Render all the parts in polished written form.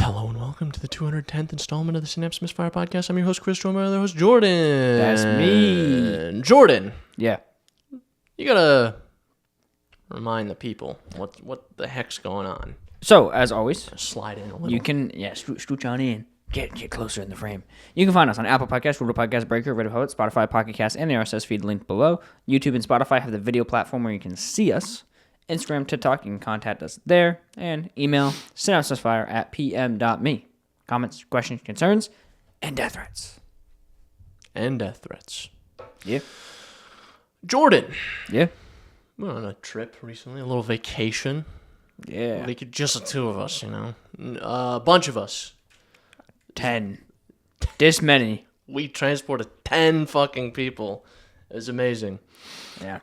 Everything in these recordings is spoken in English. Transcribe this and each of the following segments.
Hello and welcome to the 210th installment of the Synapse Misfire Podcast. I'm your host, Chris, joined by my other host, Jordan. That's me. Jordan. Yeah. You gotta remind the people what the heck's going on. So, as always, Slide in a little. you can, scooch on in. Get closer in the frame. You can find us on Apple Podcasts, Google Podcasts, Breaker, Red Poet, Spotify, Pocket Cast, and the RSS Feed linked below. YouTube and Spotify have the video platform where you can see us. Instagram, TikTok, you can contact us there. And email synapsemisfire@pm.me. Comments, questions, concerns, and death threats. And death threats. Yeah. Jordan. Yeah. We went on a trip recently, a little vacation. Yeah. Like just the two of us, you know. A bunch of us. 10. This many. We transported 10 fucking people. It was amazing. Yeah.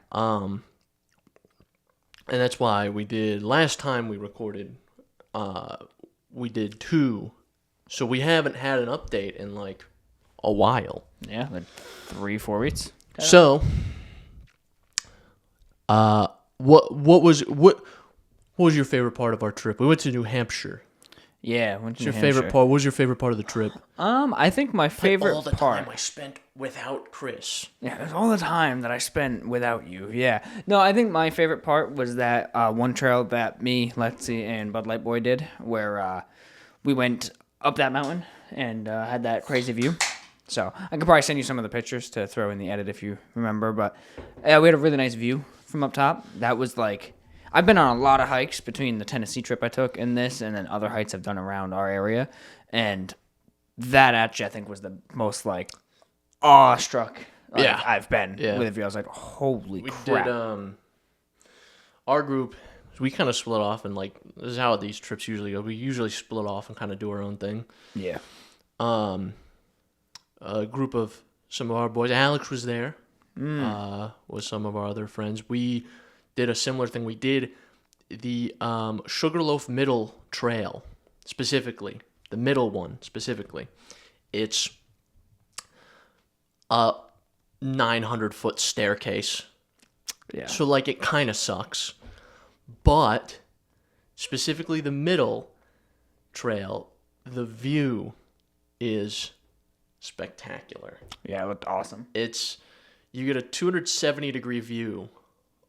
And that's why we did, last time we recorded, we did 2. So we haven't had an update in like a while. Yeah, like 3-4 weeks. So, what was your favorite part of our trip? We went to New Hampshire. Yeah, What's your favorite part? What was your favorite part of the trip? I think my favorite all the part. time I spent without Chris. Yeah, there's all the time that I spent without you. Yeah. No, I think my favorite part was that one trail that me, Lexi, and Bud Light Boy did, where we went up that mountain and had that crazy view. So I could probably send you some of the pictures to throw in the edit if you remember. But we had a really nice view from up top. That was like, I've been on a lot of hikes between the Tennessee trip I took and this, and then other hikes I've done around our area. And that actually, I think, was the most like awestruck I've been with a view. I was like, holy crap. We did, our group, we kind of split off, and like, this is how these trips usually go. We usually split off and kind of do our own thing. Yeah. A group of some of our boys, Alex was there, with some of our other friends. We did a similar thing. We did the Sugarloaf Middle Trail, specifically. The middle one, specifically. It's a 900-foot staircase. Yeah. So, like, it kind of sucks. But, specifically the middle trail, the view is spectacular. Yeah, it looked awesome. You get a 270-degree view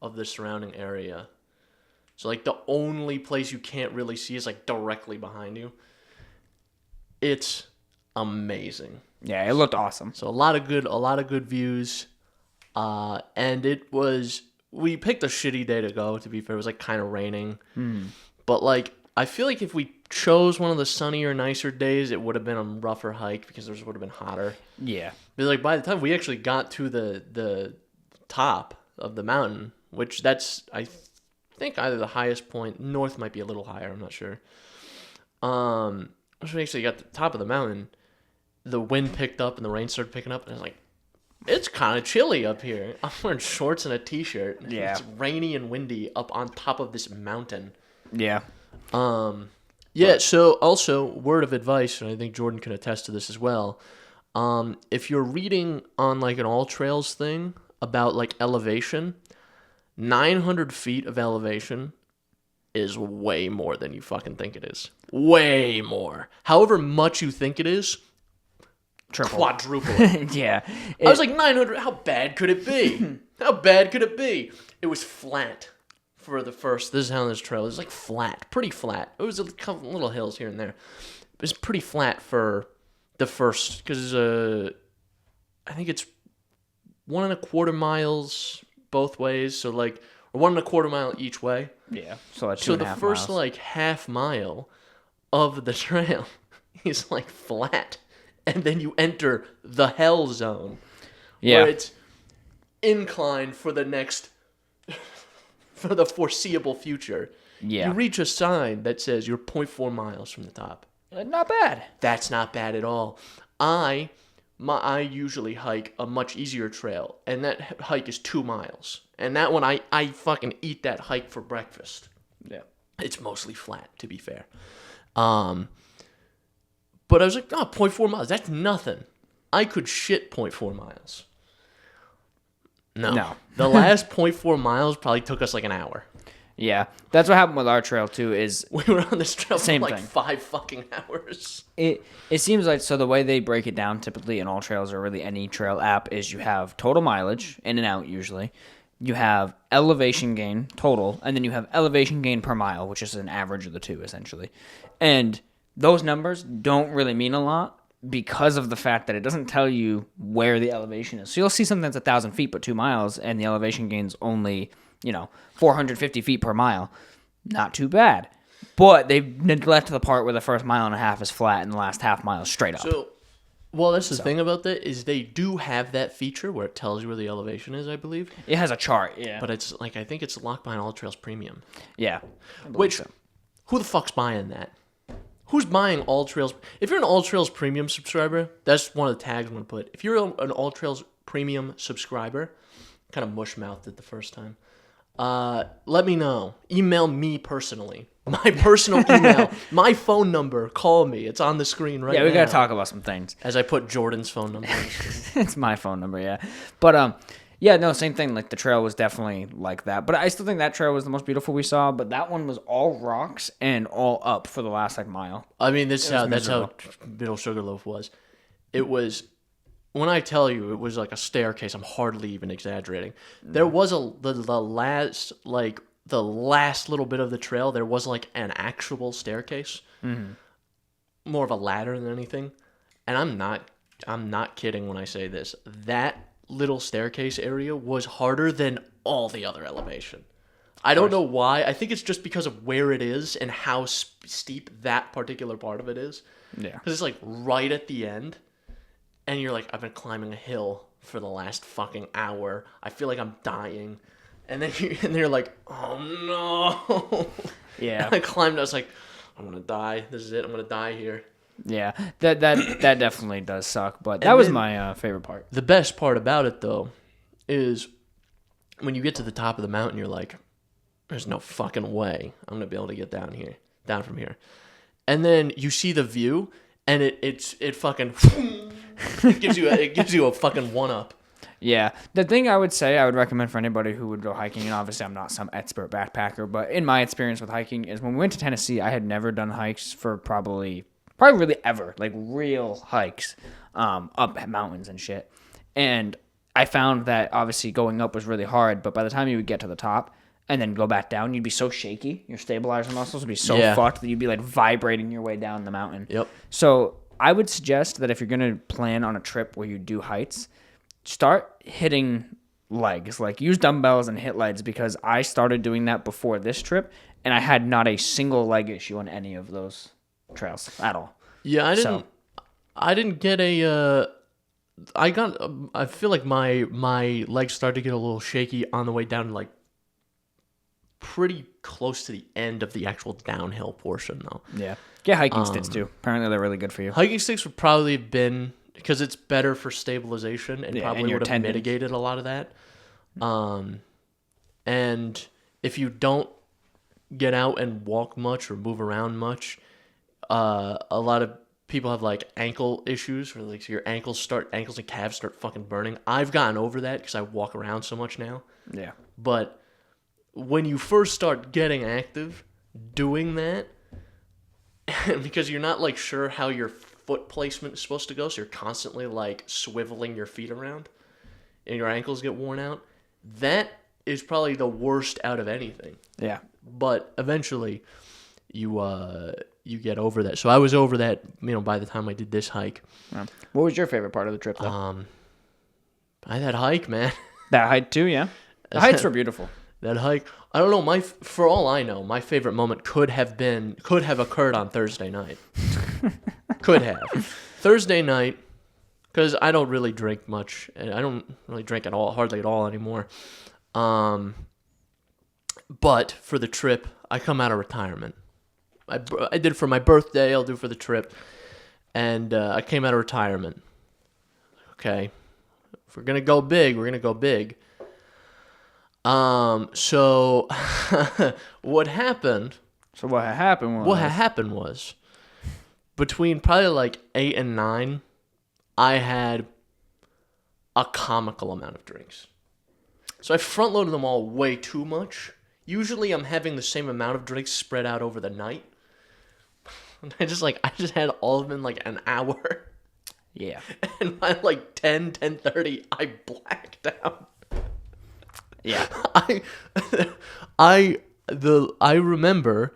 of the surrounding area. So, like, the only place you can't really see is, like, directly behind you. It's amazing. Yeah, it looked awesome. So a lot of good views, and we picked a shitty day to go. To be fair, it was like kind of raining, but like I feel like if we chose one of the sunnier, nicer days, it would have been a rougher hike because theirs would have been hotter. Yeah, but like by the time we actually got to the top of the mountain, which that's I think either the highest point, north might be a little higher, I'm not sure. Once we actually got to the top of the mountain, the wind picked up and the rain started picking up, and I was like, it's kind of chilly up here. I'm wearing shorts and a t-shirt. Yeah. It's rainy and windy up on top of this mountain. Yeah. So also, word of advice, and I think Jordan can attest to this as well. If you're reading on like an all trails thing about like elevation, 900 feet of elevation is way more than you fucking think it is. Way more. However much you think it is, quadruple it. Yeah. I was like, 900, how bad could it be? How bad could it be? It was flat for the first, this is how this trail is like flat, pretty flat. It was a couple little hills here and there. It was pretty flat for the first, because I think it's 1.25 miles both ways, so like, or 1.25 mile each way. Yeah. So the first miles. Like half mile of the trail is like flat, and then you enter the hell zone, where it's incline for the foreseeable future. Yeah. You reach a sign that says you're 0.4 miles from the top. Not bad. That's not bad at all. I usually hike a much easier trail, and that hike is 2 miles. And that one, I fucking eat that hike for breakfast. Yeah. It's mostly flat, to be fair. But I was like, 0.4 miles, that's nothing. I could shit 0.4 miles. No. The last 0.4 miles probably took us like an hour. Yeah, that's what happened with our trail too. Is We were on this trail Same for like thing. 5 fucking hours. it seems like, so the way they break it down typically in all trails, or really any trail app, is you have total mileage in and out usually, you have elevation gain total, and then you have elevation gain per mile, which is an average of the two essentially. And those numbers don't really mean a lot because of the fact that it doesn't tell you where the elevation is. So you'll see something that's 1,000 feet but 2 miles, and the elevation gain's only 450 feet per mile. Not too bad. But they've neglected the part where the first mile and a half is flat and the last half mile is straight up. So, well, that's the thing about that is they do have that feature where it tells you where the elevation is, I believe. It has a chart, yeah. But it's like, I think it's locked behind All Trails Premium. Yeah. Which, who the fuck's buying that? Who's buying All Trails? If you're an All Trails Premium subscriber, that's one of the tags I'm going to put. If you're an All Trails Premium subscriber, kind of mush-mouthed it the first time, let me know. Email me personally. My personal email, my phone number, call me. It's on the screen right now. Yeah, we got to talk about some things. As I put Jordan's phone number on the screen. It's my phone number, yeah. But, yeah, no, same thing. Like, the trail was definitely like that. But I still think that trail was the most beautiful we saw. But that one was all rocks and all up for the last, mile. I mean, that's how Middle Sugarloaf was. It was, when I tell you, it was like a staircase. I'm hardly even exaggerating. There was the last little bit of the trail, there was like an actual staircase. Mm-hmm. More of a ladder than anything. And I'm not kidding when I say this. That little staircase area was harder than all the other elevation. I don't know why. I think it's just because of where it is and how steep that particular part of it is. Yeah. Because it's like right at the end. And you're like, I've been climbing a hill for the last fucking hour. I feel like I'm dying. And then you're like, oh no. Yeah. And I climbed. I was like, I'm gonna die. This is it. I'm gonna die here. Yeah. That definitely does suck. But that was my favorite part. The best part about it though, is when you get to the top of the mountain, you're like, there's no fucking way I'm gonna be able to get down from here. And then you see the view, and it fucking it gives you a fucking 1-up. Yeah. The thing I would recommend for anybody who would go hiking, and obviously I'm not some expert backpacker, but in my experience with hiking is when we went to Tennessee, I had never done hikes for probably really ever, like real hikes, up mountains and shit. And I found that obviously going up was really hard, but by the time you would get to the top and then go back down, you'd be so shaky. Your stabilizer muscles would be so fucked that you'd be like vibrating your way down the mountain. Yep. So I would suggest that if you're going to plan on a trip where you do heights, start hitting legs, like use dumbbells and hit legs, because I started doing that before this trip and I had not a single leg issue on any of those trails at all. Yeah, I didn't get I feel like my legs started to get a little shaky on the way down, like pretty close to the end of the actual downhill portion though. Yeah. Get hiking sticks too. Apparently they're really good for you. Hiking sticks would probably have been, because it's better for stabilization and probably would have mitigated a lot of that. And if you don't get out and walk much or move around much, a lot of people have like ankle issues, where like your ankles and calves start fucking burning. I've gotten over that because I walk around so much now. Yeah. But when you first start getting active, doing that, because you're not like sure how your foot placement is supposed to go, so you're constantly like swiveling your feet around and your ankles get worn out, that is probably the worst out of anything. Yeah. But eventually you get over that. So I was over that, by the time I did this hike. What was your favorite part of the trip though? That hike, man. That hike too, yeah. The hikes were beautiful. That hike, I don't know. For all I know, my favorite moment could have occurred on Thursday night. Could have. Thursday night, because I don't really drink much, and I don't really drink at all, hardly at all anymore. But for the trip, I come out of retirement. I did it for my birthday. I'll do it for the trip, and I came out of retirement. Okay, if we're gonna go big, we're gonna go big. So what happened was between probably like 8 and 9, I had a comical amount of drinks. So I front loaded them all way too much. usually I'm having the same amount of drinks spread out over the night. I just had all of them in like an hour. Yeah. And by like 10:30, I blacked out. Yeah. I remember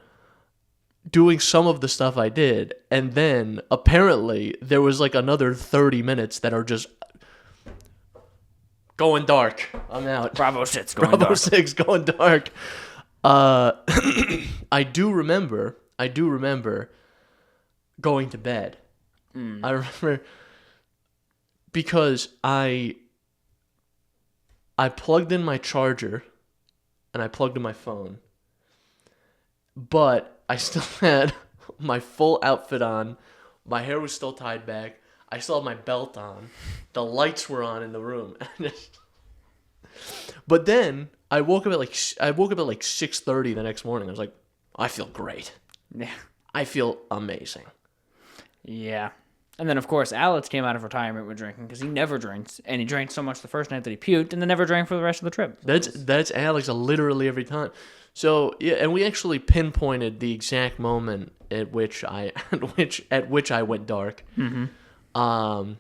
doing some of the stuff I did, and then apparently there was like another 30 minutes that are just going dark. I'm out. Bravo 6 going Bravo dark. 6 going dark. I do remember going to bed. I remember because I plugged in my charger and I plugged in my phone, but I still had my full outfit on. My hair was still tied back. I still had my belt on. The lights were on in the room. But then I woke up at like 6:30 the next morning. I was like, I feel great. Yeah. I feel amazing. Yeah. And then, of course, Alex came out of retirement with drinking because he never drinks. And he drank so much the first night that he puked and then never drank for the rest of the trip. That's Alex literally every time. So, yeah, and we actually pinpointed the exact moment at which I went dark. Mm-hmm.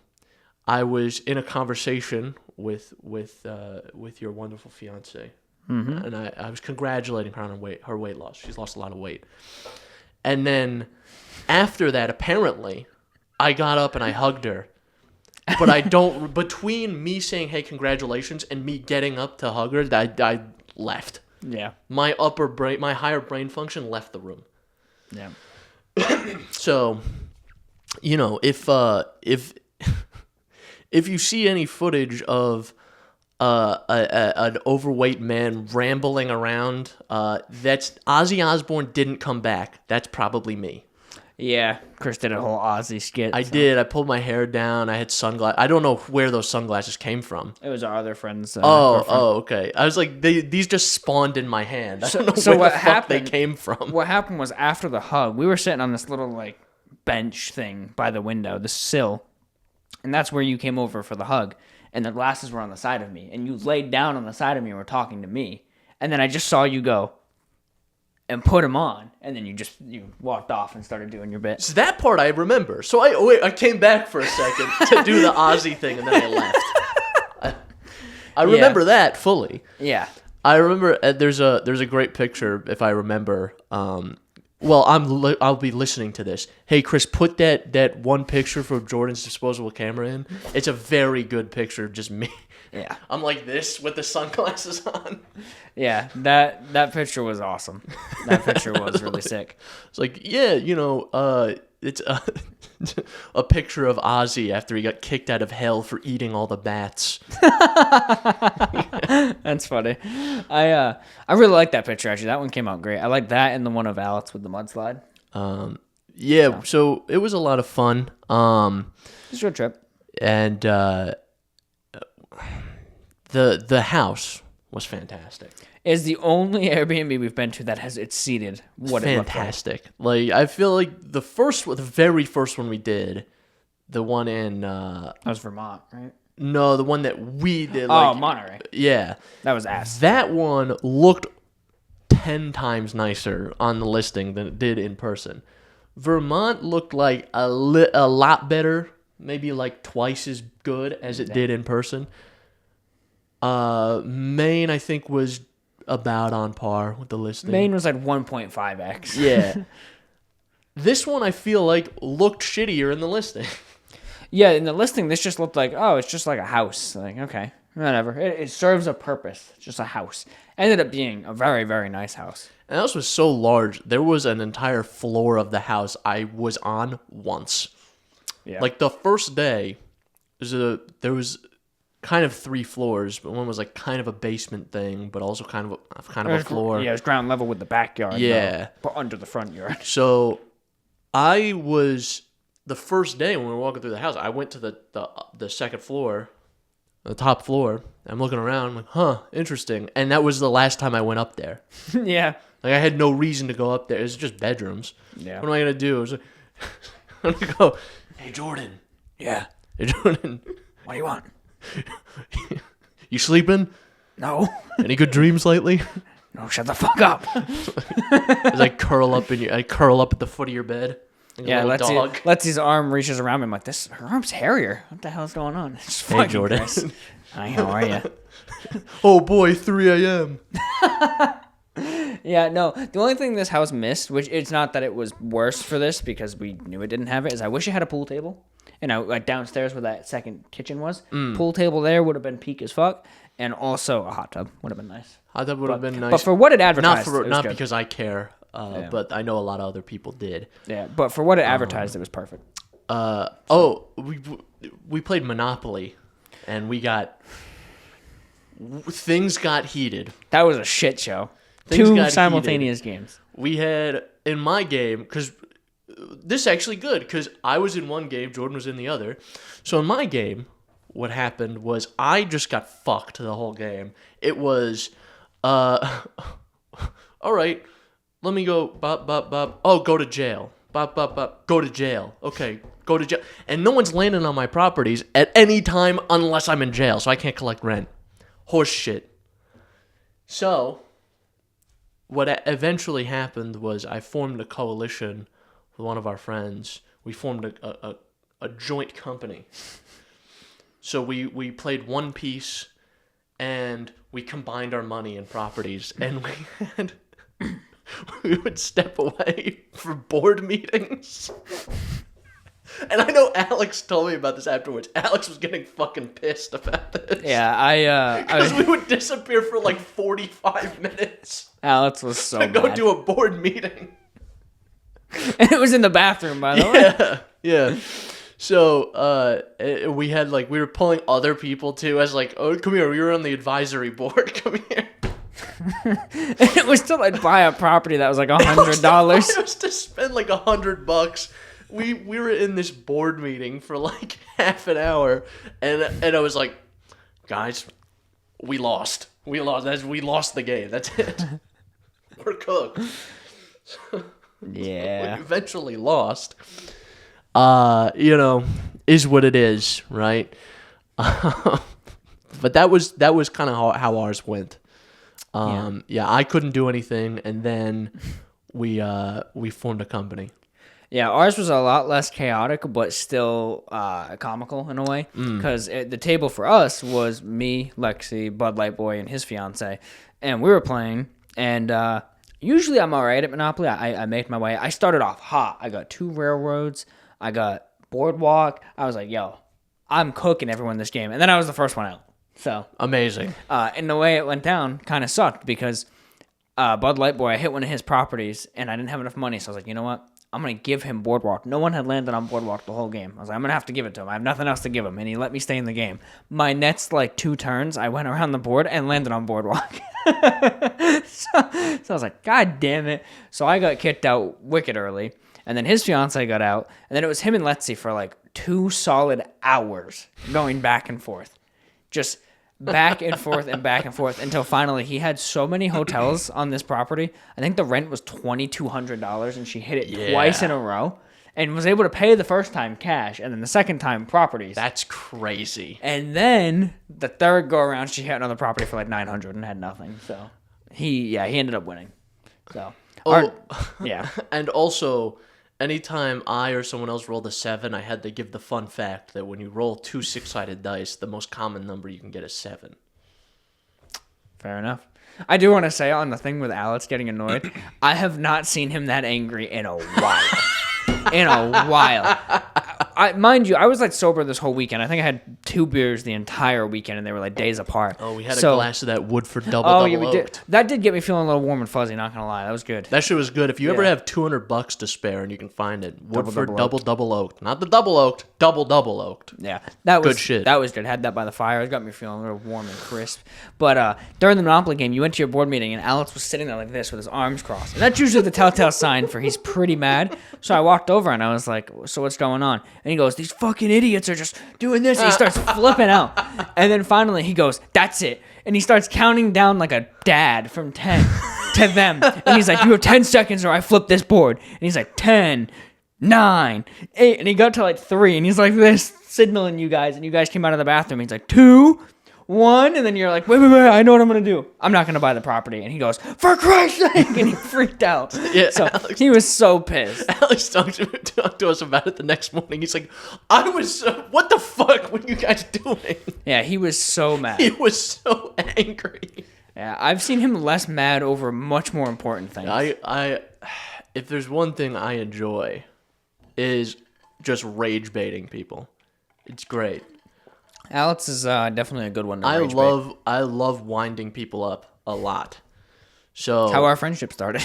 I was in a conversation with your wonderful fiance, and I was congratulating her on her weight loss. She's lost a lot of weight. And then after that, apparently, I got up and I hugged her. But I don't. Between me saying "Hey, congratulations" and me getting up to hug her, I left. Yeah. My higher brain function left the room. Yeah. So, if you see any footage of an overweight man rambling around, that's Ozzy Osbourne didn't come back. That's probably me. Yeah, Chris did a whole Ozzy skit. I did. I pulled my hair down. I had sunglasses. I don't know where those sunglasses came from. It was our other friend's. Okay. I was like, these just spawned in my hand. I don't know where the fuck they came from. What happened was after the hug, we were sitting on this little like bench thing by the window, the sill, and that's where you came over for the hug. And the glasses were on the side of me, and you laid down on the side of me and were talking to me. And then I just saw you go and put them on, and then you walked off and started doing your bit. So that part I remember. So I came back for a second to do the Ozzy thing, and then I left. I remember that fully. Yeah. I remember there's a great picture if I remember. I'll be listening to this. Hey Chris, put that one picture from Jordan's disposable camera in. It's a very good picture of just me. Yeah. I'm like this with the sunglasses on. Yeah, that picture was awesome. That picture was really sick. It's like, it's a picture of Ozzy after he got kicked out of hell for eating all the bats. That's funny. I really like that picture, actually. That one came out great. I like that and the one of Alex with the mudslide. So it was a lot of fun. It's a good trip. And the house was fantastic. Is the only Airbnb we've been to that has it seated what it looked like. Fantastic. Like I feel like the very first one we did, the one in that was Vermont, right? No, the one that we did. Monterey. Yeah, that was ass. That one looked 10 times nicer on the listing than it did in person. Vermont looked like a lot better, maybe like twice as good as it did in person. Maine, I think, was about on par with the listing. Maine was like 1.5x. Yeah. This one, I feel like, looked shittier in the listing. Yeah, in the listing, this just looked like, it's just like a house. Like, okay, whatever. It serves a purpose. It's just a house. Ended up being a very, very nice house. And the house was so large, there was an entire floor of the house I was on once. Yeah. Like, the first day, there was kind of 3 floors, but one was like kind of a basement thing, but also kind of a floor. Yeah, it was ground level with the backyard. Yeah. But under the front yard. So the first day when we were walking through the house, I went to the second floor, the top floor. I'm looking around, I'm like, interesting. And that was the last time I went up there. Yeah. Like I had no reason to go up there. It's just bedrooms. Yeah. What am I going to do? I was like, I'm going to go, hey, Jordan. Yeah. Hey, Jordan. What do you want? You sleeping? No. Any good dreams lately? No, shut the fuck up. As I curl up at the foot of your bed. Like a little dog. Letsy's arm reaches around me. I'm like, her arm's hairier. What the hell's going on? It's Hey, Jordan. Chris. Hi, how are you? Oh boy, 3 a.m. Yeah, no. The only thing this house missed, which it's not that it was worse for this because we knew it didn't have it, is I wish it had a pool table. Like downstairs where that second kitchen was. Pool table there would have been peak as fuck. And also a hot tub would have been nice. Hot tub would have been nice. But for what it advertised, not because I care, but I know a lot of other people did. Yeah, but for what it advertised, it was perfect. We played Monopoly, and things got heated. That was a shit show. Two simultaneous games. We had, in my game, because this is actually good, because I was in one game, Jordan was in the other. So in my game, what happened was I just got fucked the whole game. It was, all right, let me go, bop, bop, bop. Oh, go to jail. Bop, bop, bop. Go to jail. Okay, go to jail. And no one's landing on my properties at any time unless I'm in jail, so I can't collect rent. Horse shit. So, what eventually happened was I formed a coalition with one of our friends. We formed a joint company. So we played one piece, and we combined our money and properties, and we would step away for board meetings. And I know Alex told me about this afterwards. Alex was getting fucking pissed about this. Yeah, because we would disappear for like 45 minutes. Alex was so to go mad. do a board meeting. And it was in the bathroom, by the way. Yeah. So we were pulling other people too, as like, oh, come here, we were on the advisory board. Come here. And it was to like buy a property that was like $100. It was to spend like $100. We were in this board meeting for like half an hour, and I was like, guys, we lost. We lost the game. That's it. We're cooked. Yeah. We eventually lost. Is what it is, right? But that was kind of how ours went. Yeah, I couldn't do anything, and then we formed a company. Yeah, ours was a lot less chaotic, but still comical in a way. Because the table for us was me, Lexi, Bud Light Boy, and his fiance, and we were playing. And usually I'm all right at Monopoly. I make my way. I started off hot. I got 2 railroads. I got Boardwalk. I was like, yo, I'm cooking everyone this game. And then I was the first one out. So amazing. And the way it went down kind of sucked because Bud Light Boy, I hit one of his properties, and I didn't have enough money. So I was like, you know what? I'm going to give him Boardwalk. No one had landed on Boardwalk the whole game. I was like, I'm going to have to give it to him. I have nothing else to give him. And he let me stay in the game. My next, 2 turns, I went around the board and landed on Boardwalk. So I was like, God damn it. So I got kicked out wicked early. And then his fiance got out. And then it was him and Letsy for 2 solid hours going back and forth. Just back and forth and back and forth until finally he had so many hotels on this property. I think the rent was $2,200, and she hit it twice in a row and was able to pay the first time cash and then the second time properties. That's crazy. And then the third go around, she hit another property for $900 and had nothing. So he ended up winning. So yeah. And also, anytime I or someone else rolled a 7, I had to give the fun fact that when you roll 2 6-sided dice, the most common number you can get is 7. Fair enough. I do want to say on the thing with Alex getting annoyed, I have not seen him that angry in a while. Mind you, I was sober this whole weekend. I think I had 2 beers the entire weekend, and they were days apart. Oh, we had a glass of that Woodford double we did. That did get me feeling a little warm and fuzzy, not gonna lie. That was good. That shit was good. If you ever have $200 to spare and you can find it, Woodford double oaked. Not the double oaked, double oaked. Yeah, that was good shit. That was good. Had that by the fire. It got me feeling a little warm and crisp. But during the Monopoly game, you went to your board meeting, and Alex was sitting there like this with his arms crossed. And that's usually the telltale sign for he's pretty mad. So I walked over and I was like, so what's going on? And he goes, these fucking idiots are just doing this. And he starts flipping out. And then finally he goes, that's it. And he starts counting down like a dad from 10 to them. And he's like, you have 10 seconds or I flip this board. And he's like, 10, 9, 8. And he got to 3. And he's like this, signaling you guys. And you guys came out of the bathroom. He's like, 2, 1, and then you're like, wait, I know what I'm going to do. I'm not going to buy the property. And he goes, for Christ's sake, and he freaked out. Yeah, so Alex, he was so pissed. Alex talked to us about it the next morning. He's like, what the fuck were you guys doing? Yeah, he was so mad. He was so angry. Yeah, I've seen him less mad over much more important things. If there's one thing I enjoy, is just rage baiting people. It's great. Alex is definitely a good one to rage bait. I love winding people up a lot. So How our friendship started.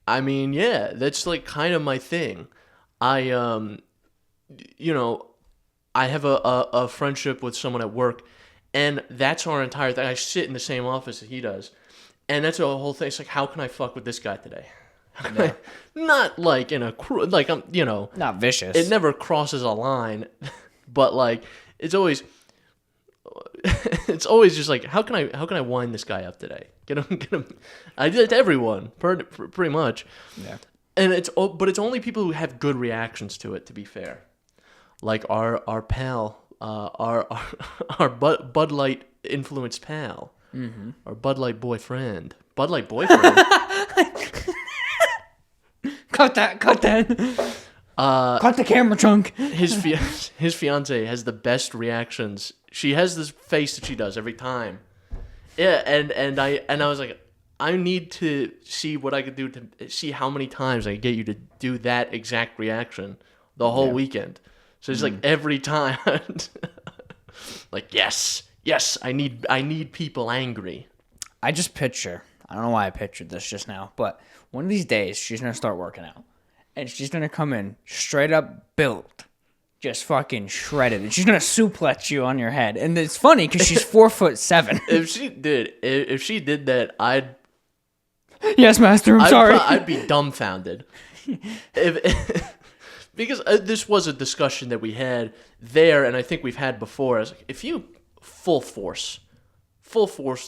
I mean, yeah, that's like kind of my thing. I have a friendship with someone at work, and that's our entire thing. I sit in the same office that he does, and that's a whole thing. It's like, how can I fuck with this guy today? Yeah. Not like in a like I'm Not vicious. It never crosses a line, but like it's always just like, how can I wind this guy up today? Get him. I do that to everyone, pretty much. Yeah. And it's only people who have good reactions to it. To be fair, like our pal, our Bud Light influenced pal, our Bud Light boyfriend. Cut that. Cut the camera trunk. His fiance has the best reactions. She has this face that she does every time. Yeah, and I was like, I need to see what I could do to see how many times I can get you to do that exact reaction the whole weekend. So it's like every time, like yes, I need people angry. I just picture. I don't know why I pictured this just now, but one of these days she's gonna start working out, and she's gonna come in straight up built, just fucking shredded, and she's gonna suplex you on your head. And it's funny because she's 4'7". If she did that, I'd. Yes, master. I'm sorry. I'd be dumbfounded. Because this was a discussion that we had there, and I think we've had before. I was like, if you full force,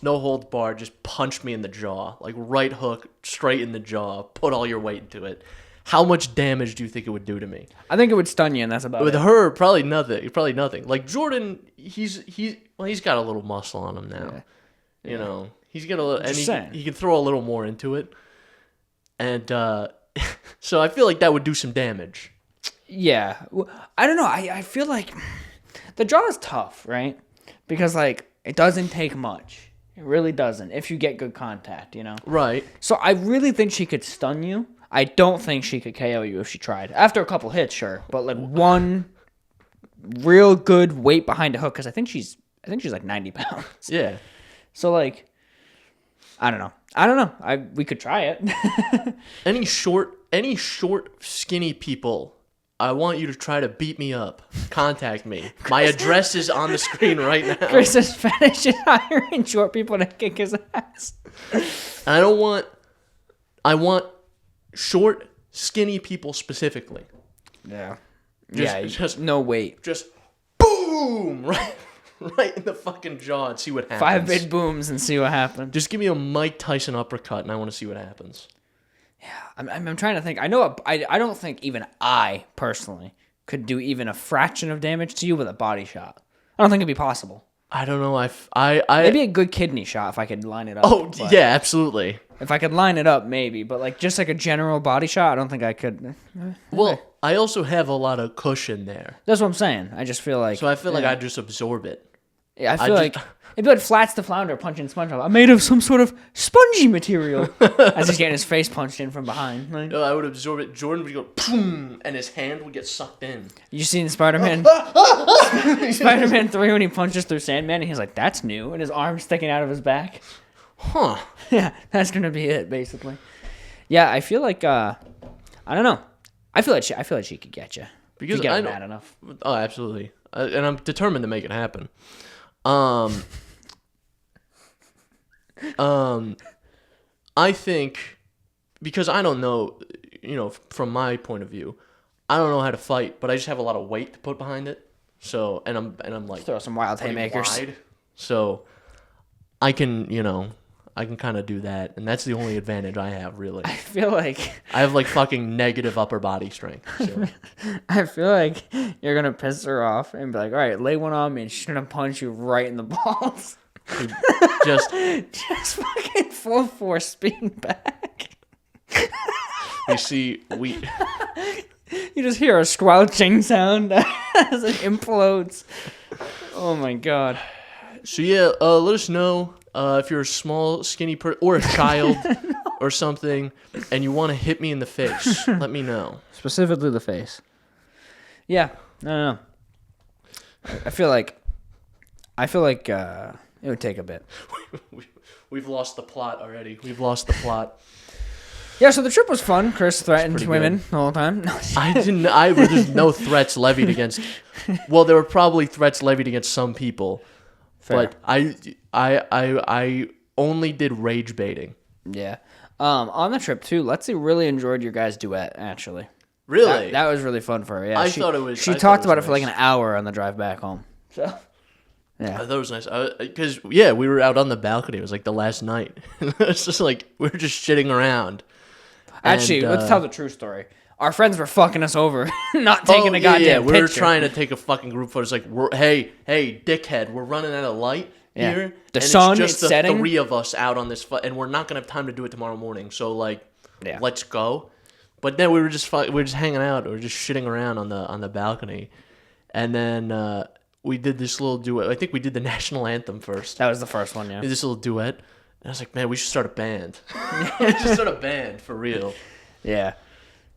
no hold bar, just punch me in the jaw, like right hook straight in the jaw, put all your weight into it, how much damage do you think it would do to me? I think it would stun you, and that's about it. With her, probably nothing. Like Jordan, he's got a little muscle on him now. Yeah. You know, he's got a little, and he can throw a little more into it, and so I feel like that would do some damage. Yeah, I don't know. I feel like the jaw is tough, right? Because like it doesn't take much. It really doesn't if you get good contact, you know. Right. So I really think she could stun you. I don't think she could KO you if she tried. After a couple hits, sure, but like one real good weight behind a hook, because I think she's like 90 pounds. Yeah. So like, I don't know. We could try it. Any short, skinny people, I want you to try to beat me up. Contact me. My address is on the screen right now. Chris's fetish is hiring short people to kick his ass. I want short, skinny people specifically. Yeah. Just no weight. Just boom! Right in the fucking jaw and see what happens. 5 big booms and see what happens. Just give me a Mike Tyson uppercut and I want to see what happens. Yeah, I'm trying to think. I know I don't think even I personally could do even a fraction of damage to you with a body shot. I don't think it'd be possible. I don't know. I maybe a good kidney shot if I could line it up. Oh yeah, absolutely. If I could line it up, maybe. But like just like a general body shot, I don't think I could. Well, I also have a lot of cushion there. That's what I'm saying. I just feel like. So I feel like I'd just absorb it. Yeah, I feel like it'd be like Flats the Flounder punching SpongeBob. I'm made of some sort of spongy material. As he's getting his face punched in from behind. Like, no, I would absorb it. Jordan would go, boom, and his hand would get sucked in. You seen Spider-Man 3 when he punches through Sandman and he's like, that's new, and his arm's sticking out of his back. Huh. Yeah, that's gonna be it, basically. Yeah, I feel like I don't know. I feel like she could get you. Because you get her mad enough. Oh, absolutely. And I'm determined to make it happen. I think, because I don't know, from my point of view, I don't know how to fight, but I just have a lot of weight to put behind it. So, and I'm like, throw some wild haymakers. Wide, so I can kind of do that, and that's the only advantage I have, really. I feel like I have like fucking negative upper body strength. So. I feel like you're gonna piss her off and be like, all right, lay one on me, and she's gonna punch you right in the balls. Just fucking full force speeding back. you see, You just hear a squelching sound as it implodes. Oh my god. So yeah, let us know if you're a small, skinny person or a child or something, and you want to hit me in the face. Let me know. Specifically the face. Yeah. No. I feel like it would take a bit. We've lost the plot already. We've lost the plot. Yeah, so the trip was fun. Chris threatened women good. the whole time. I didn't. There's no threats levied against. Well, there were probably threats levied against some people, Fair. but I only did rage baiting. Yeah. On the trip too, Letsy really enjoyed your guys' duet. Actually, Really? that was really fun for her. Yeah, I thought it was. She I thought talked it was about it for like nice. an hour on the drive back home. So, yeah. I thought it was nice because we were out on the balcony. It was like the last night. It's just like we were just shitting around. Actually, And, let's tell the true story. Our friends were fucking us over, not taking a goddamn we picture. were trying to take a fucking group photo. It's like, hey, dickhead, we're running out of light here. The and sun it's just is the setting. 3 of us out on this, and we're not gonna have time to do it tomorrow morning. So like, let's go. But then we were just hanging out. We were just shitting around on the balcony, and then we did this little duet. I think we did the national anthem first. That was the first one, yeah. We did this little duet. And I was like, man, we should start a band. We should start a band for real. Yeah.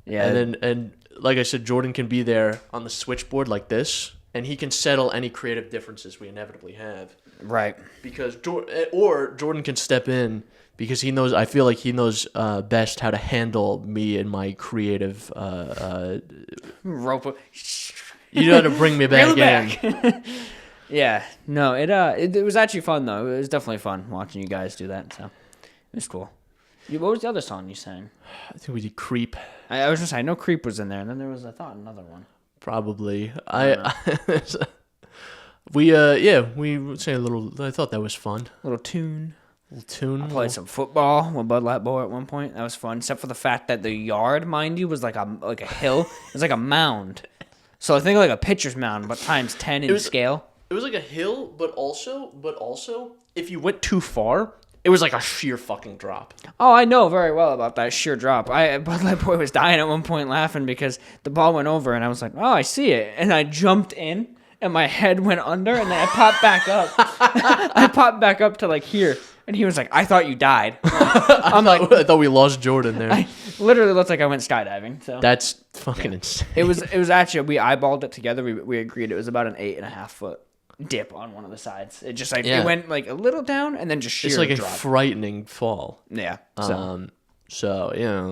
Yeah. And like I said, Jordan can be there on the switchboard like this, and he can settle any creative differences we inevitably have. Right. Because Jordan can step in because he knows. I feel like he knows best how to handle me and my creative. Rope. You know how to bring me back in. Yeah. No, it was actually fun though. It was definitely fun watching you guys do that. So it was cool. What was the other song you sang? I think we did "Creep." I was just saying, I know "Creep" was in there, and then there was, I thought, another one. Probably. We would say a little. I thought that was fun. Little tune. Little tune. I played some football with Bud Light Boy at one point. That was fun, except for the fact that the yard, mind you, was like a hill. It was like a mound. So I think like a pitcher's mound, but times 10 in scale. It was like a hill, but also, if you went too far, it was like a sheer fucking drop. Oh, I know very well about that sheer drop. Bud Light Boy was dying at one point laughing because the ball went over, and I was like, oh, I see it. And I jumped in, and my head went under, and then I popped back up. I popped back up to like here. And he was like, I thought you died. I thought we lost Jordan there. I literally looked like I went skydiving. So That's fucking insane. It was actually, we eyeballed it together. We agreed it was about an 8.5 foot dip on one of the sides. It just like it went like a little down and then just sheer It's like drop. a frightening fall. Yeah. So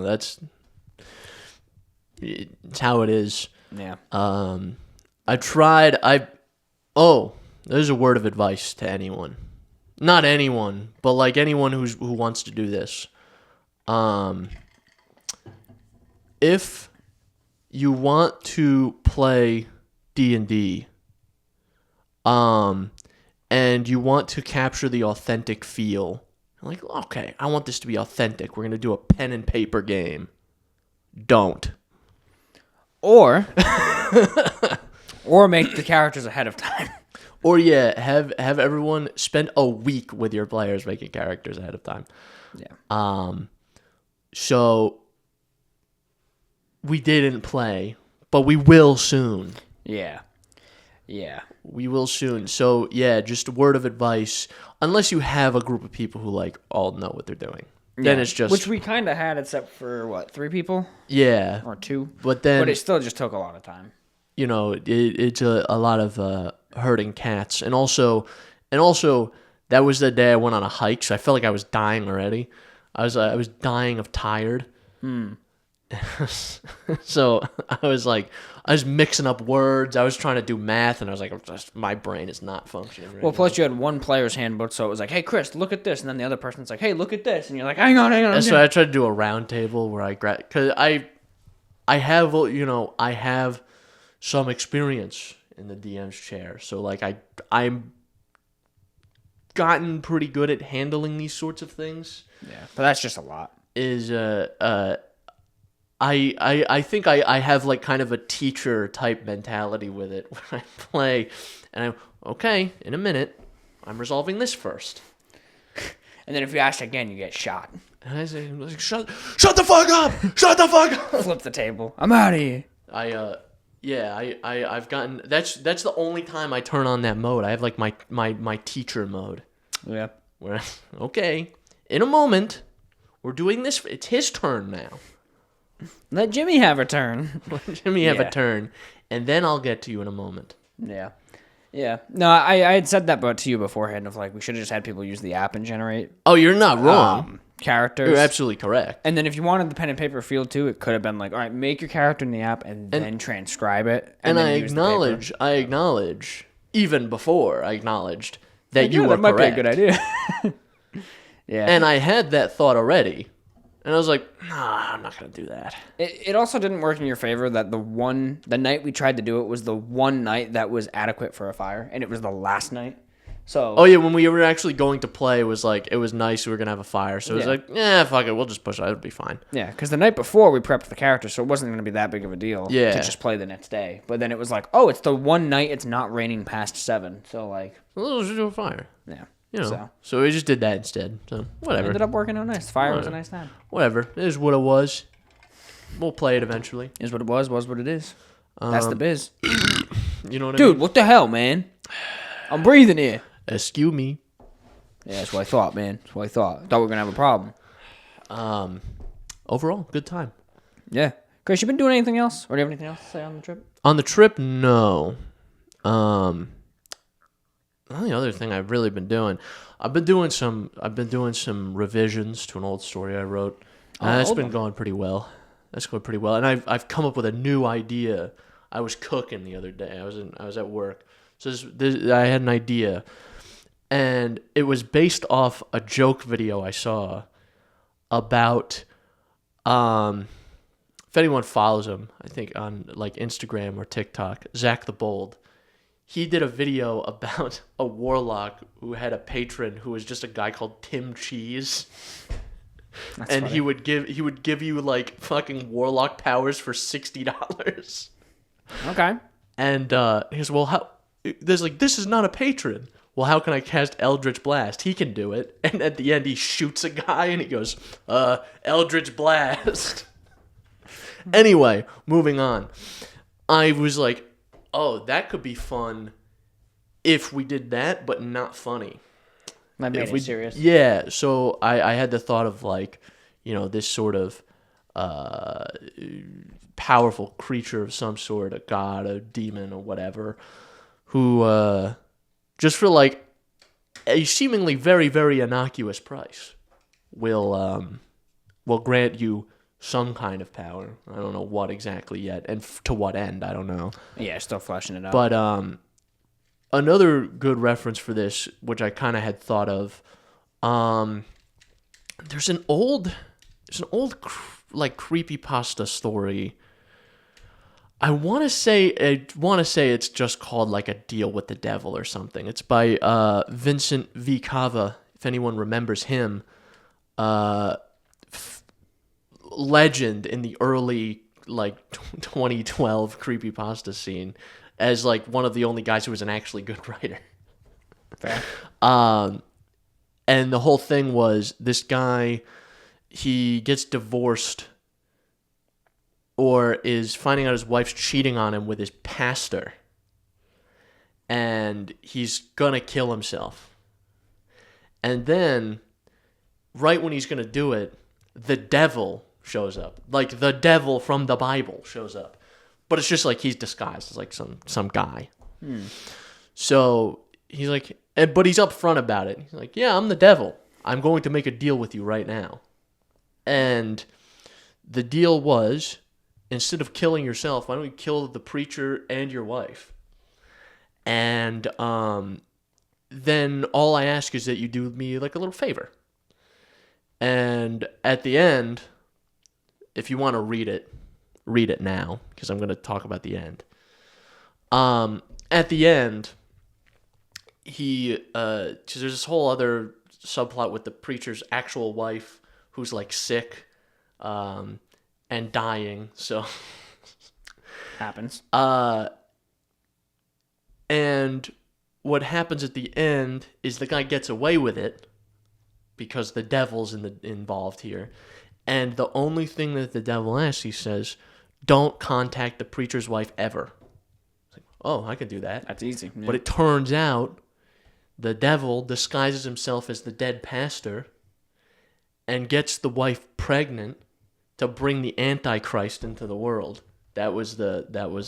that's it's how it is. Yeah. There's a word of advice to anyone. Not anyone, but like anyone who wants to do this. If you want to play D&D, and you want to capture the authentic feel, like, okay, I want this to be authentic. We're gonna do a pen and paper game. Don't. Or make the characters ahead of time. Or have everyone spend a week with your players making characters ahead of time. Yeah. So we didn't play, but we will soon. Yeah. Yeah. We will soon. So yeah, just a word of advice. Unless you have a group of people who like all know what they're doing, then it's just which we kind of had, except for 3 people? Yeah. Or 2. But it still just took a lot of time. You know, it's a lot of herding cats, and also that was the day I went on a hike, so I felt like I was dying already. I was dying of tired. So I was mixing up words. I was trying to do math, and I was like, my brain is not functioning right Well, plus now. you had one player's handbook, so it was like, hey, Chris, look at this. And then the other person's like, hey, look at this. And you're like, hang on. So I tried to do a round table where because I have some experience in the DM's chair. So like I'm gotten pretty good at handling these sorts of things. Yeah, but that's just a lot. I think I have like kind of a teacher type mentality with it when I play, and I'm okay in a minute. I'm resolving this first. And then if you ask again, you get shot. And I say, shut the fuck up! Shut the fuck up! Flip the table. I'm out of here. I've gotten, that's the only time I turn on that mode. I have like my teacher mode. Yeah. Where, okay, in a moment, we're doing this, it's his turn now. Let Jimmy have a turn. Let Jimmy have a turn, and then I'll get to you in a moment. Yeah. Yeah. No, I had said that to you beforehand of like, we should have just had people use the app and generate. Oh, you're not wrong. Characters. You're absolutely correct. And then if you wanted the pen and paper feel too, it could have been like, all right, make your character in the app and then transcribe it. And then I use the paper. acknowledge, even before I acknowledged that you were that might correct. be a good idea. Yeah. And I had that thought already. And I was like, nah, I'm not going to do that. It also didn't work in your favor that the night we tried to do it was the one night that was adequate for a fire, and it was the last night. So. Oh yeah, when we were actually going to play, it was nice. We were gonna have a fire, so it was like, yeah, fuck it, we'll just push it. It'll be fine. Yeah, because the night before we prepped the character, so it wasn't gonna be that big of a deal. Yeah. To just play the next day, but then it was like, oh, it's the one night it's not raining past 7, so like. Well, let's do a fire. Yeah. You know. So we just did that instead. So whatever. It ended up working out nice. Fire was a nice time. Whatever. It is what it was. We'll play it eventually. Is what it was what it is. That's the biz. You know what I mean? Dude, what the hell, man? I'm breathing here. Excuse me. Yeah, that's what I thought, man. That's what I thought. Thought we were gonna have a problem. Overall, good time. Yeah. Chris, you been doing anything else? Or do you have anything else to say on the trip? On the trip, no. The only other thing I've really been doing, I've been doing some revisions to an old story I wrote. That's been going pretty well. And I've come up with a new idea. I was cooking the other day. I was at work. So I had an idea, and it was based off a joke video I saw about if anyone follows him, I think on like Instagram or TikTok, Zach the Bold. He did a video about a warlock who had a patron who was just a guy called Tim Cheese. That's and funny. he would give you like fucking warlock powers for $60. Okay. And he goes, well, how? There's like, this is not a patron. Well, how can I cast Eldritch Blast? He can do it. And at the end, he shoots a guy and he goes, Eldritch Blast. Anyway, moving on. I was like, oh, that could be fun if we did that, but not funny. That made it serious. Yeah, so I had the thought of like, you know, this sort of powerful creature of some sort, a god, a demon, or whatever, who just for like a seemingly very, very innocuous price will grant you some kind of power. I don't know what exactly yet, and to what end, I don't know. Yeah, still fleshing it out. But another good reference for this, which I kind of had thought of, there's an old like creepypasta story. I want to say it's just called like A Deal with the Devil or something. It's by Vincent V. Cava, if anyone remembers him. Legend in the early like 2012 creepypasta scene as like one of the only guys who was an actually good writer. Fair. And the whole thing was this guy, he gets divorced or is finding out his wife's cheating on him with his pastor. And he's gonna kill himself. And then, right when he's gonna do it, the devil shows up. Like the devil from the Bible shows up. But it's just like he's disguised as like some guy. So he's like, but he's upfront about it. He's like, yeah, I'm the devil. I'm going to make a deal with you right now. And the deal was, instead of killing yourself, why don't you kill the preacher and your wife? And then all I ask is that you do me like a little favor. And at the end, if you want to read it now, because I'm going to talk about the end. At the end, there's this whole other subplot with the preacher's actual wife who's like sick and dying. So happens. And what happens at the end is the guy gets away with it because the devil's involved here. And the only thing that the devil asks, he says, don't contact the preacher's wife ever. It's like, oh, I could do that. That's easy. Yeah. But it turns out the devil disguises himself as the dead pastor and gets the wife pregnant to bring the Antichrist into the world. That was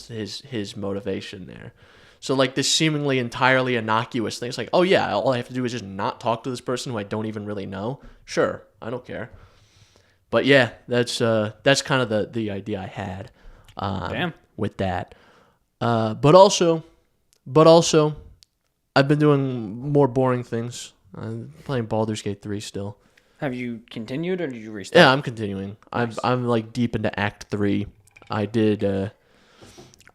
his motivation there. So like this seemingly entirely innocuous thing. It's like, oh yeah, all I have to do is just not talk to this person who I don't even really know. Sure, I don't care. But yeah, that's kind of the idea I had with that. But also, I've been doing more boring things. I'm playing Baldur's Gate 3 still. Have you continued or did you restart? Yeah, I'm continuing. Nice. I'm like deep into Act 3. I did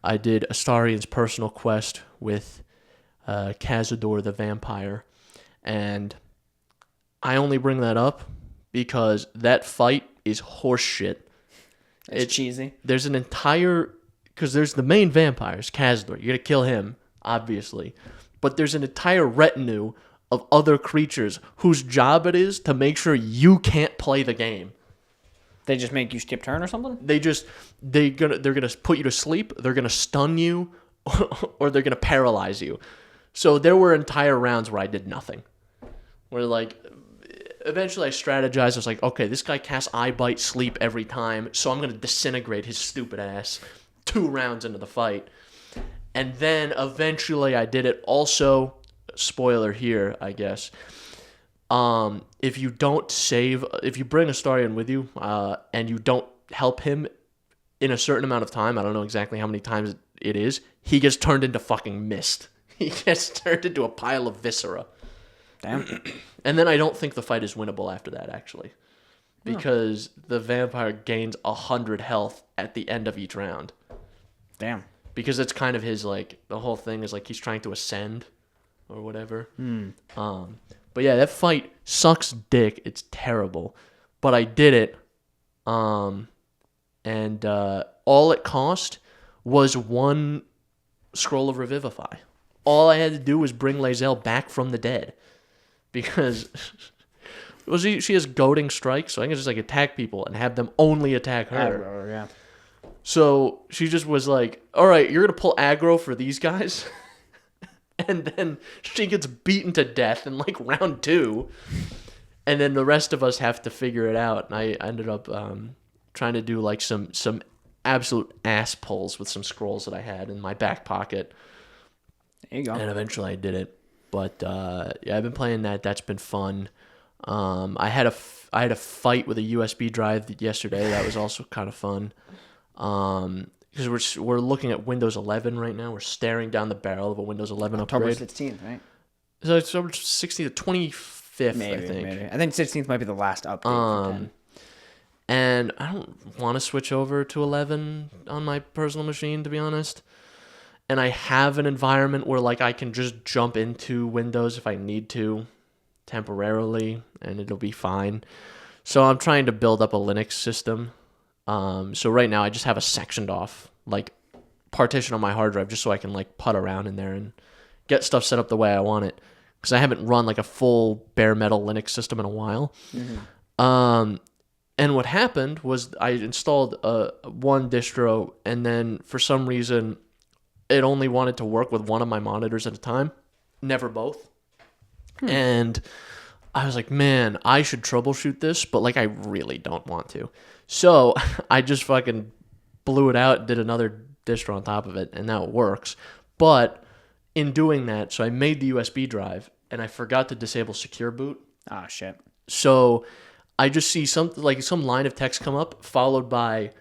Astarion's personal quest with Cazador the vampire, and I only bring that up because that fight is horseshit. It's cheesy. There's an entire... Because there's the main vampires, Cazador. You gotta kill him, obviously. But there's an entire retinue of other creatures whose job it is to make sure you can't play the game. They just make you skip turn or something? They're gonna put you to sleep, they're gonna stun you, or they're gonna paralyze you. So there were entire rounds where I did nothing. Where like eventually I strategized, I was like, okay, this guy casts eye bite sleep every time, so I'm gonna disintegrate his stupid ass 2 rounds into the fight. And then eventually I did it. Also, spoiler here, I guess. If you bring Astarion with you, and you don't help him in a certain amount of time, I don't know exactly how many times it is, he gets turned into fucking mist. He gets turned into a pile of viscera. Damn. And then I don't think the fight is winnable after that, actually. Because the vampire gains 100 health at the end of each round. Damn. Because it's kind of his, like, the whole thing is like he's trying to ascend or whatever. But yeah, that fight sucks dick. It's terrible. But I did it. And all it cost was 1 scroll of Revivify. All I had to do was bring Lae'zel back from the dead. Because she has goading strike, so I can just like attack people and have them only attack her. Aggro, yeah. So she just was like, all right, you're going to pull aggro for these guys? And then she gets beaten to death in like round 2. And then the rest of us have to figure it out. And I ended up trying to do like some absolute ass pulls with some scrolls that I had in my back pocket. There you go. And eventually I did it. But yeah, I've been playing that. That's been fun. I had a fight with a USB drive yesterday. That was also kind of fun. Because we're looking at Windows 11 right now. We're staring down the barrel of a Windows 11 October upgrade. 16th, right? So it's October 16th to 25th, Maybe, I think. Maybe. I think 16th might be the last update for 10. And I don't want to switch over to 11 on my personal machine, to be honest. And I have an environment where like I can just jump into Windows if I need to temporarily, and it'll be fine. So I'm trying to build up a Linux system. So right now I just have a sectioned off like partition on my hard drive just so I can like putt around in there and get stuff set up the way I want it. Because I haven't run like a full bare metal Linux system in a while. Mm-hmm. And what happened was I installed one distro, and then for some reason it only wanted to work with one of my monitors at a time, never both. And I was like, man, I should troubleshoot this, but like I really don't want to. So I just fucking blew it out, did another distro on top of it, and now it works. But in doing that, so I made the USB drive, and I forgot to disable secure boot. Ah, shit. So I just see some line of text come up, followed by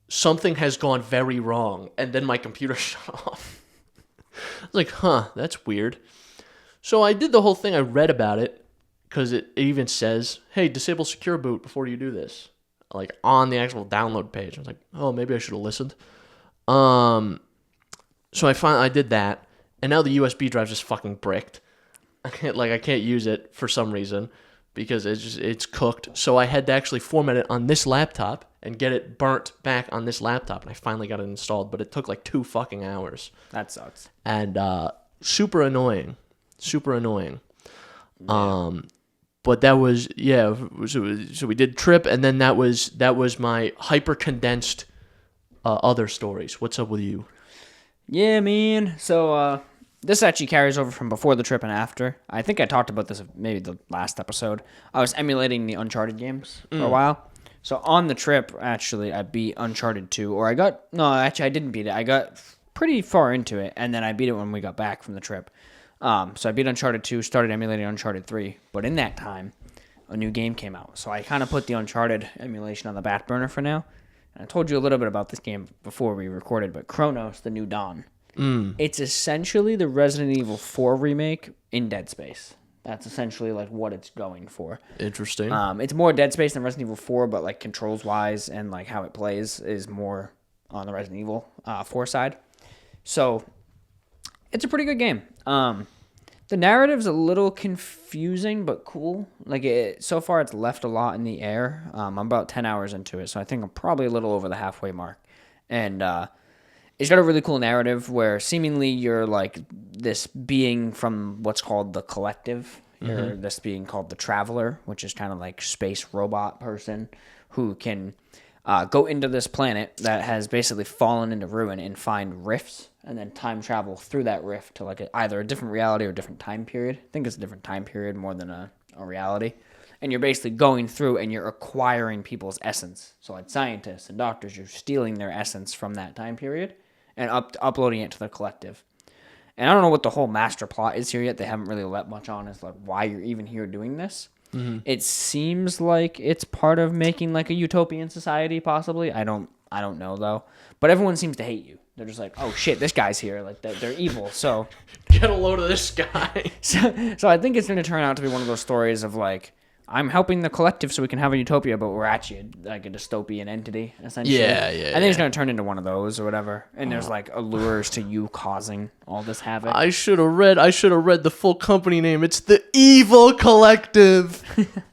something has gone very wrong, and then my computer shut off. I was like, huh, that's weird. So I did the whole thing. I read about it, because it even says, hey, disable secure boot before you do this. Like on the actual download page. I was like, oh, maybe I should have listened. So I did that, and now the USB drive's just fucking bricked. I can't use it for some reason because it's cooked. So I had to actually format it on this laptop and get it burnt back on this laptop, and I finally got it installed, but it took like 2 fucking hours. That sucks. And super annoying. Super annoying. But that was so we did Trip, and then that was my hyper condensed other stories. What's up with you? Yeah, man. So this actually carries over from before the trip and after. I think I talked about this maybe the last episode. I was emulating the Uncharted games for a while. So on the trip, actually, I beat Uncharted 2. I didn't beat it. I got pretty far into it, and then I beat it when we got back from the trip. So I beat Uncharted 2, started emulating Uncharted 3. But in that time, a new game came out. So I kind of put the Uncharted emulation on the back burner for now. And I told you a little bit about this game before we recorded, but Chronos, The New Dawn. It's essentially the Resident Evil 4 remake in Dead Space. That's essentially like what it's going for. Interesting. It's more Dead Space than Resident Evil 4, but like controls wise and like how it plays is more on the Resident Evil 4 side. So it's a pretty good game. The narrative's a little confusing but cool. So far it's left a lot in the air. I'm about 10 hours into it, so I think I'm probably a little over the halfway mark. And it's got a really cool narrative where seemingly you're like this being from what's called the Collective. You're this being called the Traveler, which is kind of like space robot person who can go into this planet that has basically fallen into ruin and find rifts and then time travel through that rift to like either a different reality or a different time period. I think it's a different time period more than a reality. And you're basically going through and you're acquiring people's essence. So like scientists and doctors, you're stealing their essence from that time period and uploading it to the Collective. And I don't know what the whole master plot is here yet. They haven't really let much on as like why you're even here doing this. It seems like it's part of making like a utopian society, possibly. I don't know though. But everyone seems to hate you. They're just like, oh shit, this guy's here. Like they're evil. So get a load of this guy. So I think it's going to turn out to be one of those stories of like, I'm helping the Collective so we can have a utopia, but we're actually like a dystopian entity, essentially. Yeah. I think it's going to turn into one of those or whatever. And there's like allures to you causing all this havoc. I should have read the full company name. It's the Evil Collective.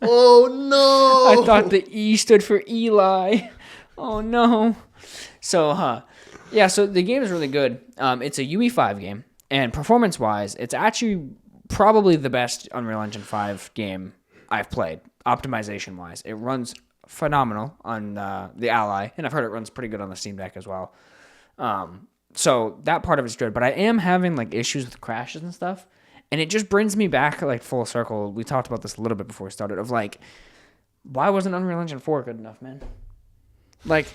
Oh no. I thought the E stood for Eli. Oh no. So, yeah, so the game is really good. It's a UE5 game, and performance-wise, it's actually probably the best Unreal Engine 5 game I've played, optimization-wise. It runs phenomenal on the Ally, and I've heard it runs pretty good on the Steam Deck as well. So that part of it's good, but I am having like issues with crashes and stuff, and it just brings me back like full circle. We talked about this a little bit before we started, of like, why wasn't Unreal Engine 4 good enough, man? Like,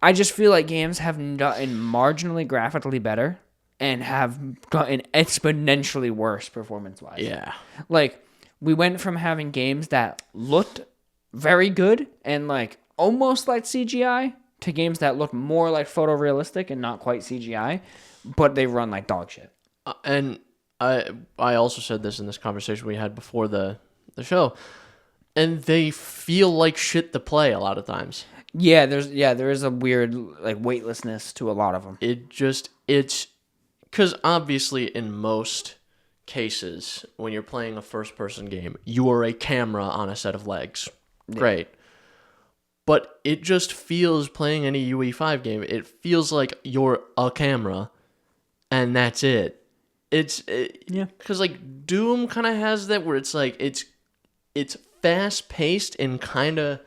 I just feel like games have gotten marginally graphically better and have gotten exponentially worse performance-wise. Yeah. Like, we went from having games that looked very good and like almost like CGI to games that look more like photorealistic and not quite CGI, but they run like dog shit. And I also said this in this conversation we had before the show, and they feel like shit to play a lot of times. Yeah, there is a weird like weightlessness to a lot of them. It's because obviously in most cases when you're playing a first-person game, you are a camera on a set of legs. Great. But it just feels, playing any UE5 game, it feels like you're a camera, and that's it. Because like Doom kind of has that where it's like it's fast-paced and kind of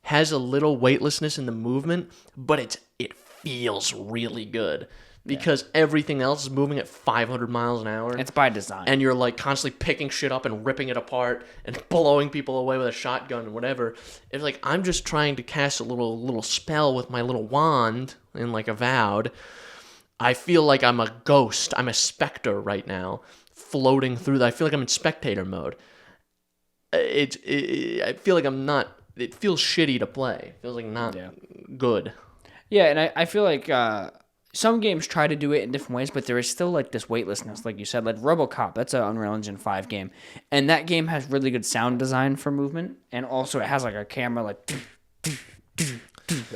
has a little weightlessness in the movement, but it feels really good. Because everything else is moving at 500 miles an hour. It's by design. And you're like constantly picking shit up and ripping it apart and blowing people away with a shotgun and whatever. It's like I'm just trying to cast a little spell with my little wand in like Avowed. I feel like I'm a ghost. I'm a specter right now, floating through that. I feel like I'm in spectator mode. I feel like I'm not. It feels shitty to play. It feels like not good. Yeah, and I feel like some games try to do it in different ways, but there is still like this weightlessness, like you said. Like RoboCop, that's an Unreal Engine 5 game, and that game has really good sound design for movement, and also it has like a camera like